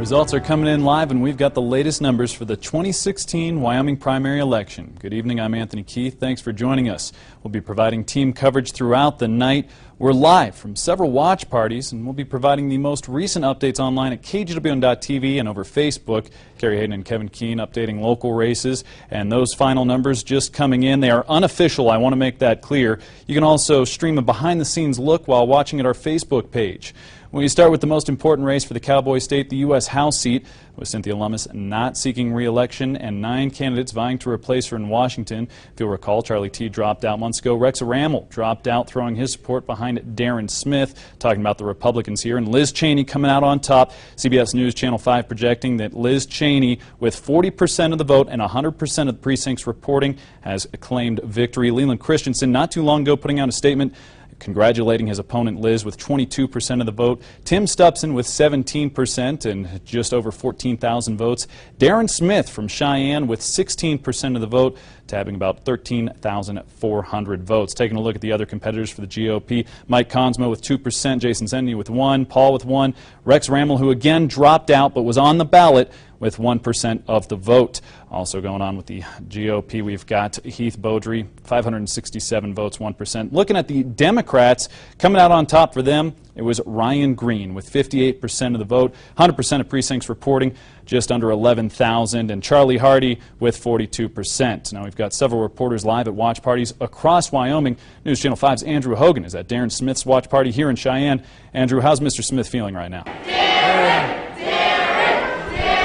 Results are coming in live, and we've got the latest numbers for the 2016 Wyoming primary election. Good evening, I'm Anthony Keith. Thanks for joining us. We'll be providing team coverage throughout the night. We're live from several watch parties, and we'll be providing the most recent updates online at KGWN.TV and over Facebook. Carrie Hayden and Kevin Keene updating local races, and those final numbers just coming in. They are unofficial, I want to make that clear. You can also stream a behind-the-scenes look while watching at our Facebook page. We start with the most important race for the Cowboy State, the U.S. House seat, with Cynthia Lummis not seeking re-election and 9 candidates vying to replace her in Washington. If you'll recall, Charlie T. dropped out months ago. Rex Ramel dropped out, throwing his support behind Darren Smith. Talking about the Republicans here, and Liz Cheney coming out on top. CBS News Channel 5 projecting that Liz Cheney, with 40% of the vote and 100% of the precincts reporting, has claimed victory. Leland Christensen, not too long ago, putting out a statement congratulating his opponent Liz with 22% of the vote. Tim Stupson with 17% and just over 14,000 votes. Darren Smith from Cheyenne with 16% of the vote, tabbing about 13,400 votes. Taking a look at the other competitors for the GOP, Mike Consmo with 2%, Jason Zendney with 1%, Paul with 1%, Rex Ramel, who again dropped out but was on the ballot, with 1% of the vote. Also going on with the GOP, we've got Heath Beaudry, 567 votes, 1%. Looking at the Democrats, coming out on top for them, it was Ryan Green with 58% of the vote, 100% of precincts reporting, just under 11,000, and Charlie Hardy with 42%. Now we've got several reporters live at watch parties across Wyoming. News Channel 5's Andrew Hogan is at Darren Smith's watch party here in Cheyenne. Andrew, how's Mr. Smith feeling right now?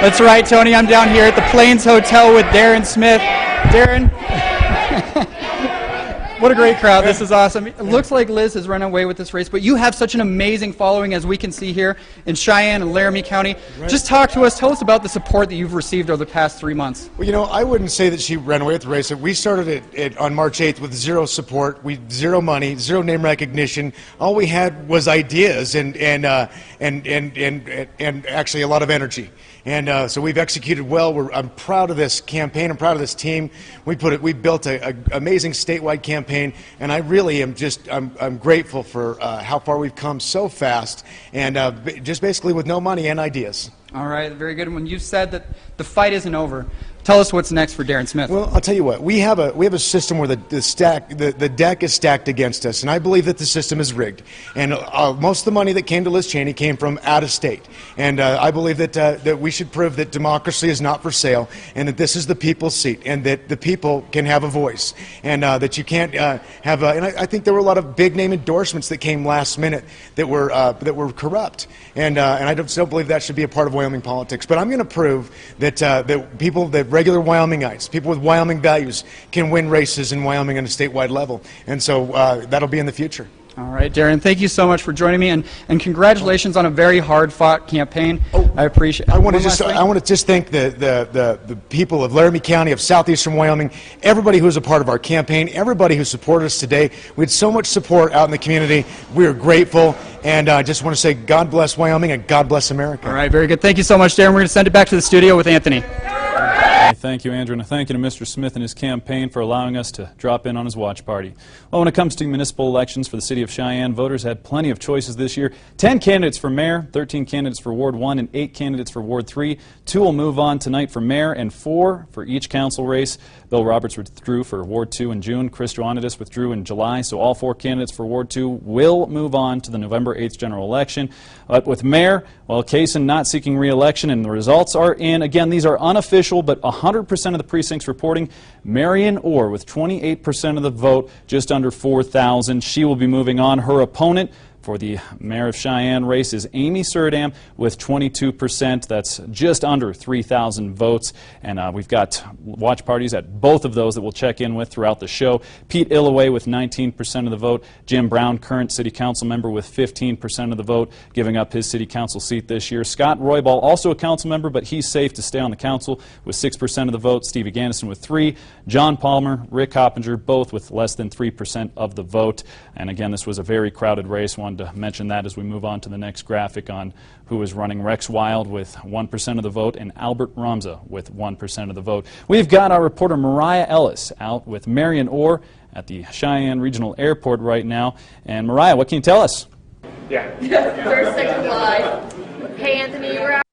That's right, Tony. I'm down here at the Plains Hotel with Darren Smith. Darren, what a great crowd. This is awesome. It looks like Liz has run away with this race, but you have such an amazing following, as we can see here in Cheyenne and Laramie County. Right. Just talk to us. Tell us about the support that you've received over the past 3 months. Well, you know, I wouldn't say that she ran away with the race. We started it on March 8th with zero support, zero money, zero name recognition. All we had was ideas and actually a lot of energy. And so we've executed well. I'm proud of this campaign. I'm proud of this team. We built an amazing statewide campaign, and I really am I'm grateful for how far we've come so fast, and just basically with no money and ideas. All right, very good. When you said that the fight isn't over, tell us what's next for Darren Smith. Well, I'll tell you what. We have a system where the deck is stacked against us, and I believe that the system is rigged. And most of the money that came to Liz Cheney came from out of state. And I believe that we should prove that democracy is not for sale, and that this is the people's seat, and that the people can have a voice, and that you can't have. And I think there were a lot of big name endorsements that came last minute that were corrupt, and I don't believe that should be a part of Wyoming politics. But I'm going to prove that that regular Wyomingites, people with Wyoming values, can win races in Wyoming on a statewide level, and so that'll be in the future. All right, Darren, thank you so much for joining me, and congratulations on a very hard-fought campaign. I appreciate it. I want to just thank the people of Laramie County, of southeastern Wyoming, everybody who was a part of our campaign, everybody who supported us today. We had so much support out in the community. We are grateful, and I just want to say God bless Wyoming and God bless America. All right, very good. Thank you so much, Darren. We're going to send it back to the studio with Anthony. Thank you, Andrew, and thank you to Mr. Smith and his campaign for allowing us to drop in on his watch party. Well, when it comes to municipal elections for the city of Cheyenne, voters had plenty of choices this year. 10 candidates for mayor, 13 candidates for Ward 1, and 8 candidates for Ward 3. 2 will move on tonight for mayor, and 4 for each council race. Bill Roberts withdrew for Ward 2 in June. Chris Joannidis withdrew in July, so all 4 candidates for Ward 2 will move on to the November 8th general election. But with mayor, well, Kaysen not seeking re-election, and the results are in. Again, these are unofficial, but 100% of the precincts reporting. Marion Orr with 28% of the vote, just under 4,000. She will be moving on. Her opponent for the mayor of Cheyenne race is Amy Surdam with 22%. That's just under 3,000 votes. And we've got watch parties at both of those that we'll check in with throughout the show. Pete Illaway with 19% of the vote. Jim Brown, current city council member, with 15% of the vote, giving up his city council seat this year. Scott Roybal, also a council member, but he's safe to stay on the council with 6% of the vote. Stevie Gannison with 3%. John Palmer, Rick Hoppinger, both with less than 3% of the vote. And again, this was a very crowded race. Wanted to mention that as we move on to the next graphic on who is running. Rex Wild with 1% of the vote, and Albert Ramza with 1% of the vote. We've got our reporter Mariah Ellis out with Marion Orr at the Cheyenne Regional Airport right now. And Mariah, what can you tell us? First, second fly. Hey, Anthony, you were out.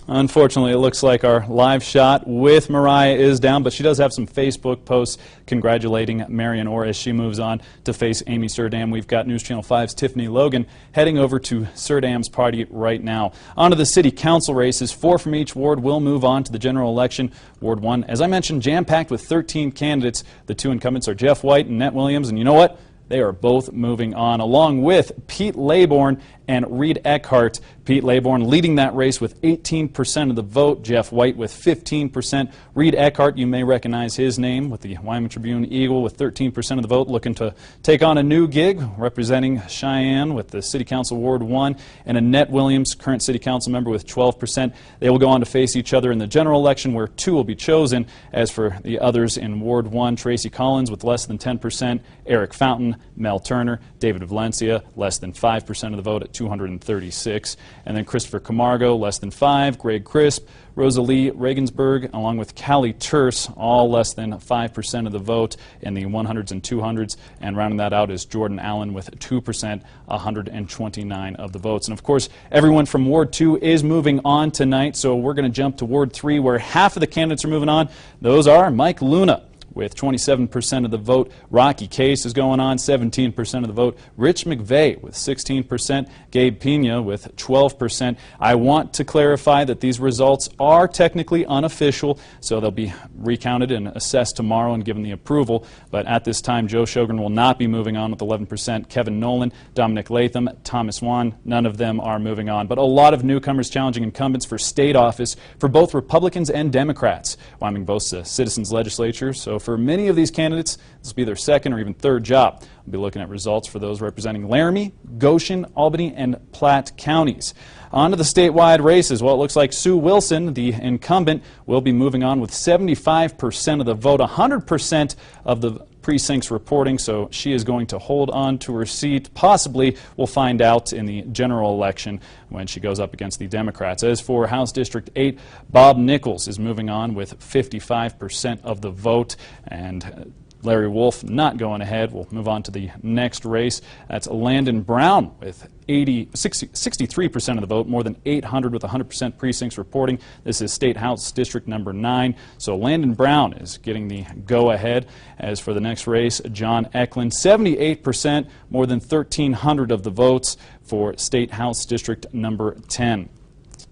Unfortunately, it looks like our live shot with Mariah is down, but she does have some Facebook posts congratulating Marion Orr as she moves on to face Amy Surdam. We've got News Channel 5's Tiffany Logan heading over to Surdam's party right now. On to the city council races. 4 from each ward will move on to the general election. Ward 1, as I mentioned, jam-packed with 13 candidates. The 2 incumbents are Jeff White and Nett Williams, and you know what? They are both moving on, along with Pete Laybourne and Reed Eckhart. Pete Laybourne leading that race with 18% of the vote. Jeff White with 15%. Reed Eckhart, you may recognize his name with the Wyoming Tribune Eagle with 13% of the vote, looking to take on a new gig, representing Cheyenne with the City Council Ward 1, and Annette Williams, current City Council member, with 12%. They will go on to face each other in the general election, where 2 will be chosen. As for the others in Ward 1, Tracy Collins with less than 10%, Eric Fountain, Mel Turner, David Valencia, less than 5% of the vote at 236, and then Christopher Camargo, less than 5, Greg Crisp, Rosalie Regensburg, along with Callie Terse, all less than 5% of the vote in the 100s and 200s, and rounding that out is Jordan Allen with 2%, 129 of the votes. And of course, everyone from Ward 2 is moving on tonight, so we're going to jump to Ward 3, where half of the candidates are moving on. Those are Mike Luna with 27% of the vote. Rocky Case is going on, 17% of the vote. Rich McVeigh with 16%. Gabe Pena with 12%. I want to clarify that these results are technically unofficial, so they'll be recounted and assessed tomorrow and given the approval. But at this time, Joe Sjogren will not be moving on with 11%. Kevin Nolan, Dominic Latham, Thomas Wan, none of them are moving on. But a lot of newcomers challenging incumbents for state office for both Republicans and Democrats. Wyoming boasts a citizens legislature, so for many of these candidates, this will be their second or even third job. We'll be looking at results for those representing Laramie, Goshen, Albany, and Platte counties. On to the statewide races. Well, it looks like Sue Wilson, the incumbent, will be moving on with 75% of the vote, 100% of the precincts reporting, so she is going to hold on to her seat. Possibly, we'll find out in the general election when she goes up against the Democrats. As for House District 8, Bob Nichols is moving on with 55% of the vote, and Larry Wolf not going ahead. We'll move on to the next race. That's Landon Brown with 63% of the vote, more than 800 with 100% precincts reporting. This is State House District number 9. So Landon Brown is getting the go-ahead. As for the next race, John Eklund, 78%, more than 1,300 of the votes for State House District number 10.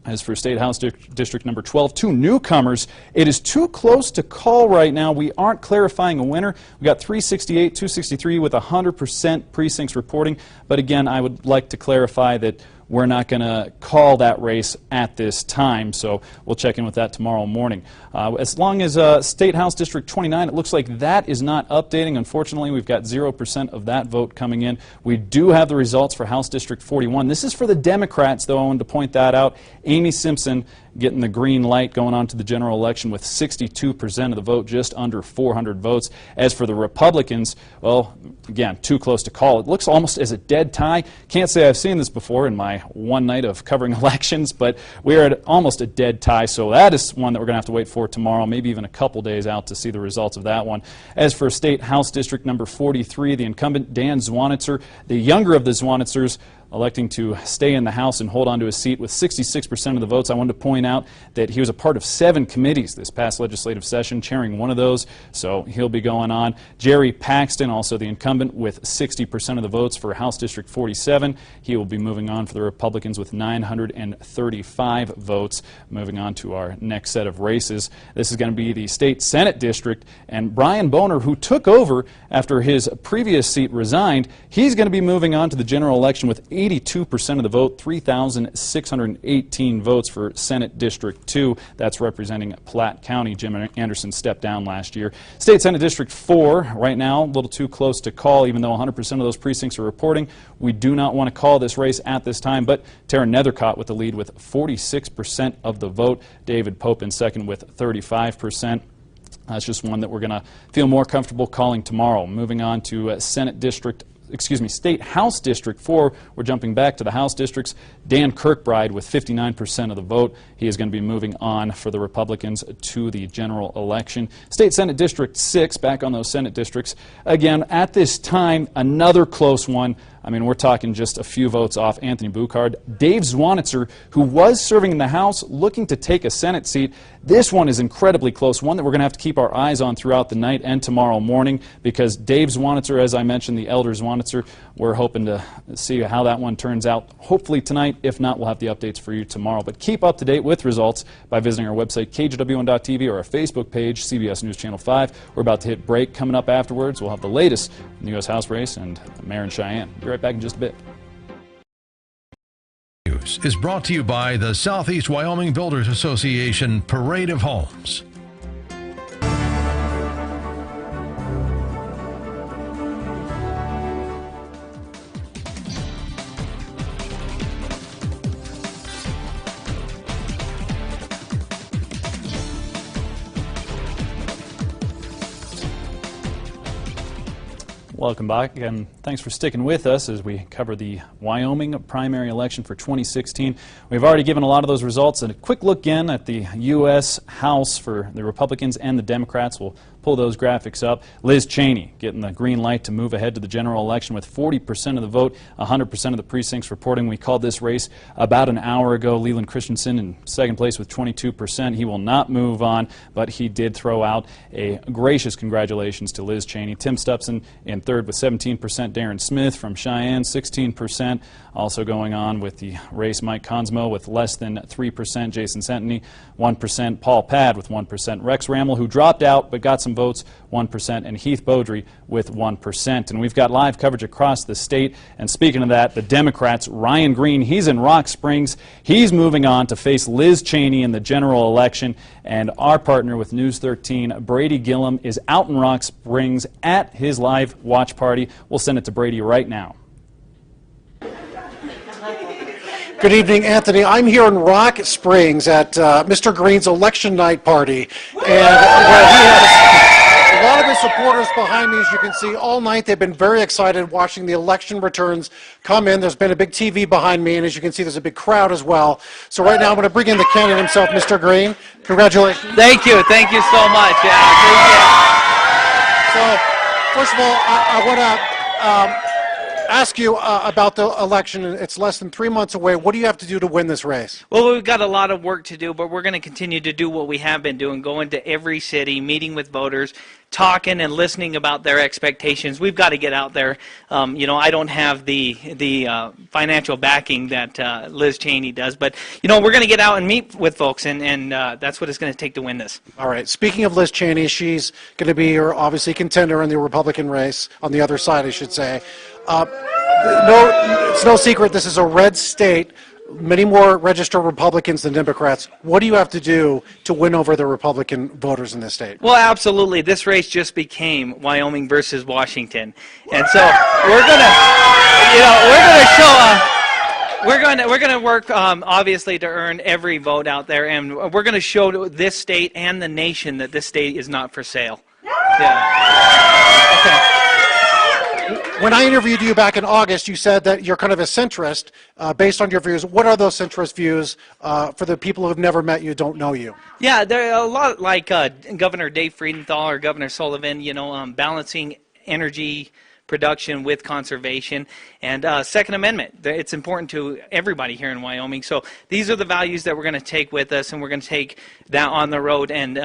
As for State House District number 12, 2 newcomers. It is too close to call right now. We aren't clarifying a winner. We've got 368, 263 with 100% precincts reporting. But again, I would like to clarify that we're not going to call that race at this time, so we'll check in with that tomorrow morning. As long as State House District 29, it looks like that is not updating. Unfortunately, we've got 0% of that vote coming in. We do have the results for House District 41. This is for the Democrats, though. I wanted to point that out. Amy Simpson getting the green light going on to the general election with 62% of the vote, just under 400 votes. As for the Republicans, well, again, too close to call. It looks almost as a dead tie. Can't say I've seen this before in my one night of covering elections, but we're at almost a dead tie, so that is one that we're going to have to wait for tomorrow, maybe even a couple days out to see the results of that one. As for State House District number 43, the incumbent Dan Zwanitzer, the younger of the Zwanitzers, electing to stay in the House and hold on to his seat with 66% of the votes. I wanted to point out that he was a part of 7 committees this past legislative session, chairing one of those, so he'll be going on. Jerry Paxton, also the incumbent, with 60% of the votes for House District 47. He will be moving on for the Republicans with 935 votes. Moving on to our next set of races. This is going to be the State Senate District, and Brian Boner, who took over after his previous seat resigned, he's going to be moving on to the general election with 82% of the vote, 3,618 votes for Senate District 2. That's representing Platte County. Jim Anderson stepped down last year. State Senate District 4, right now, a little too close to call, even though 100% of those precincts are reporting. We do not want to call this race at this time, but Tara Nethercott with the lead with 46% of the vote. David Pope in second with 35%. That's just one that we're going to feel more comfortable calling tomorrow. Moving on to State House District 4, we're jumping back to the House districts. Dan Kirkbride with 59% of the vote. He is going to be moving on for the Republicans to the general election. State Senate District 6, back on those Senate districts. Again, at this time, another close one. I mean, we're talking just a few votes off Anthony Boucard. Dave Zwanitzer, who was serving in the House, looking to take a Senate seat. This one is incredibly close, one that we're going to have to keep our eyes on throughout the night and tomorrow morning, because Dave Zwanitzer, as I mentioned, the elder Zwanitzer, we're hoping to see how that one turns out, hopefully tonight. If not, we'll have the updates for you tomorrow. But keep up to date with results by visiting our website, KGW1.tv, or our Facebook page, CBS News Channel 5. We're about to hit break. Coming up afterwards, we'll have the latest in the U.S. House race and Mayor in Cheyenne. Be right back in just a bit. News is brought to you by the Southeast Wyoming Builders Association Parade of Homes. Welcome back, and thanks for sticking with us as we cover the Wyoming primary election for 2016. We've already given a lot of those results, and a quick look again at the U.S. House for the Republicans and the Democrats. We'll pull those graphics up. Liz Cheney getting the green light to move ahead to the general election with 40% of the vote, 100% of the precincts reporting. We called this race about an hour ago. Leland Christensen in second place with 22%. He will not move on, but he did throw out a gracious congratulations to Liz Cheney. Tim Stupson in third with 17%. Darren Smith from Cheyenne, 16%. Also going on with the race, Mike Consmo with less than 3%. Jason Centeny, 1%. Paul Pad with 1%. Rex Ramel, who dropped out but got some votes, 1%, and Heath Beaudry with 1%. And we've got live coverage across the state. And speaking of that, the Democrats, Ryan Green, he's in Rock Springs. He's moving on to face Liz Cheney in the general election. And our partner with News 13, Brady Gillum, is out in Rock Springs at his live watch party. We'll send it to Brady right now. Good evening, Anthony. I'm here in Rock Springs at Mr. Green's election night party, and where he has a lot of his supporters behind me. As you can see, all night they've been very excited watching the election returns come in. There's been a big TV behind me, and as you can see, there's a big crowd as well. So right now I'm going to bring in the candidate himself, Mr. Green. Congratulations. Thank you so much. Yeah, So, first of all, I want to ask you about the election. It's less than 3 months away. What do you have to do to win this race? well, we've got a lot of work to do, but we're going to continue to do what we have been doing, going to every city, meeting with voters, talking and listening about their expectations. We've got to get out there. I don't have the financial backing that Liz Cheney does, but we're going to get out and meet with folks, and that's what it's going to take to win this. All right. Speaking of Liz Cheney, she's going to be your obviously contender in the Republican race on the other side, I should say. It's no secret this is a red state. Many more registered Republicans than Democrats. What do you have to do to win over the Republican voters in this state? Well, absolutely. This race just became Wyoming versus Washington, and so we're going to work obviously to earn every vote out there, and we're going to show this state and the nation that this state is not for sale. Yeah. Okay. When I interviewed you back in August, you said that you're kind of a centrist based on your views. What are those centrist views for the people who have never met you, don't know you? Yeah, there are a lot like Governor Dave Friedenthal or Governor Sullivan, balancing energy production with conservation, and Second Amendment. It's important to everybody here in Wyoming. So these are the values that we're going to take with us, and we're going to take that on the road. And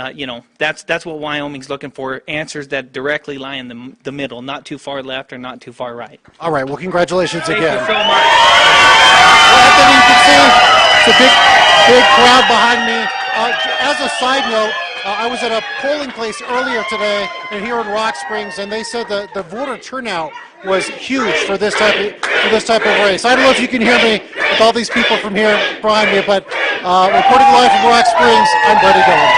that's what Wyoming's looking for: answers that directly lie in the middle, not too far left or not too far right. All right. Well, congratulations Thank again. you so much. Well, Anthony, you can see it's a big crowd behind me. As a side note, I was at a polling place earlier today here in Rock Springs, and they said that the voter turnout was huge for this type of race. I don't know if you can hear me with all these people from here behind me, but reporting live from Rock Springs, I'm Brady Gillum.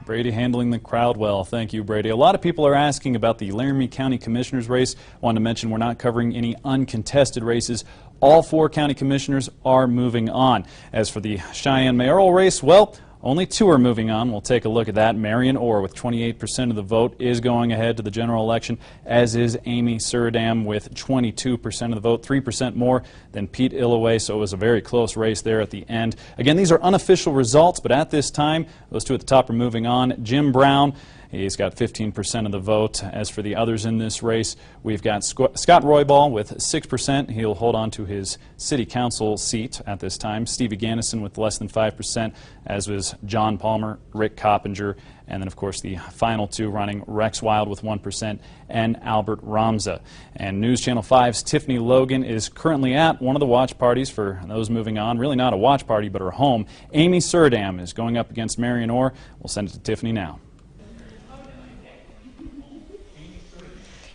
Brady handling the crowd well. Thank you, Brady. A lot of people are asking about the Laramie County Commissioners race. I wanted to mention we're not covering any uncontested races. All 4 county commissioners are moving on. As for the Cheyenne mayoral race, well, only 2 are moving on. We'll take a look at that. Marion Orr, with 28% of the vote, is going ahead to the general election, as is Amy Suridam with 22% of the vote, 3% more than Pete Illoway, so it was a very close race there at the end. Again, these are unofficial results, but at this time, those 2 at the top are moving on. Jim Brown He's got 15% of the vote. As for the others in this race, we've got Scott Roybal with 6%. He'll hold on to his city council seat at this time. Stevie Gannison with less than 5%, as was John Palmer, Rick Coppinger, and then, of course, the final two running, Rex Wild with 1% and Albert Ramza. And News Channel 5's Tiffany Logan is currently at one of the watch parties for those moving on. Really not a watch party, but her home. Amy Surdam is going up against Marion Orr. We'll send it to Tiffany now.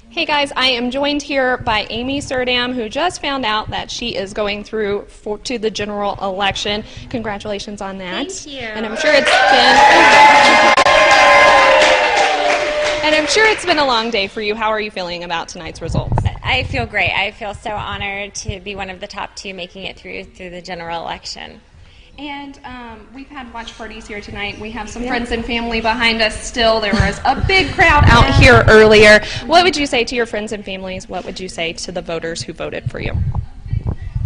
Hey guys, I am joined here by Amy Surdam, who just found out that she is going through to the general election. Congratulations on that. Thank you. And I'm sure it's been a long day for you. How are you feeling about tonight's results? I feel great. I feel so honored to be one of the top two making it through the general election. And we've had watch parties here tonight. We have some friends and family behind us still. There was a big crowd out here earlier. What would you say to your friends and families? What would you say to the voters who voted for you?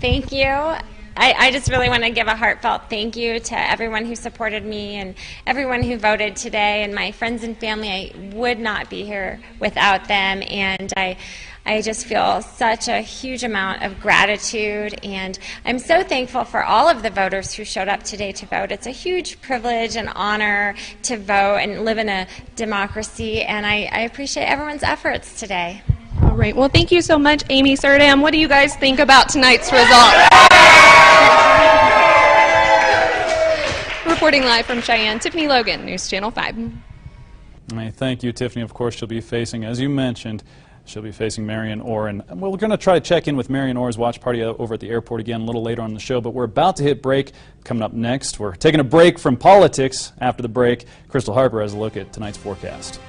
Thank you. I just really want to give a heartfelt thank you to everyone who supported me and everyone who voted today, and my friends and family. I would not be here without them, and I just feel such a huge amount of gratitude, and I'm so thankful for all of the voters who showed up today to vote. It's a huge privilege and honor to vote and live in a democracy, and I appreciate everyone's efforts today. All right. Well, thank you so much, Amy Surdam. What do you guys think about tonight's result? Reporting live from Cheyenne, Tiffany Logan, News Channel 5. Thank you, Tiffany. Of course, she'll be facing, as you mentioned, she'll be facing Marion Orr. And we're going to try to check in with Marion Orr's watch party over at the airport again a little later on in the show. But we're about to hit break. Coming up next, we're taking a break from politics. After the break, Crystal Harper has a look at tonight's forecast.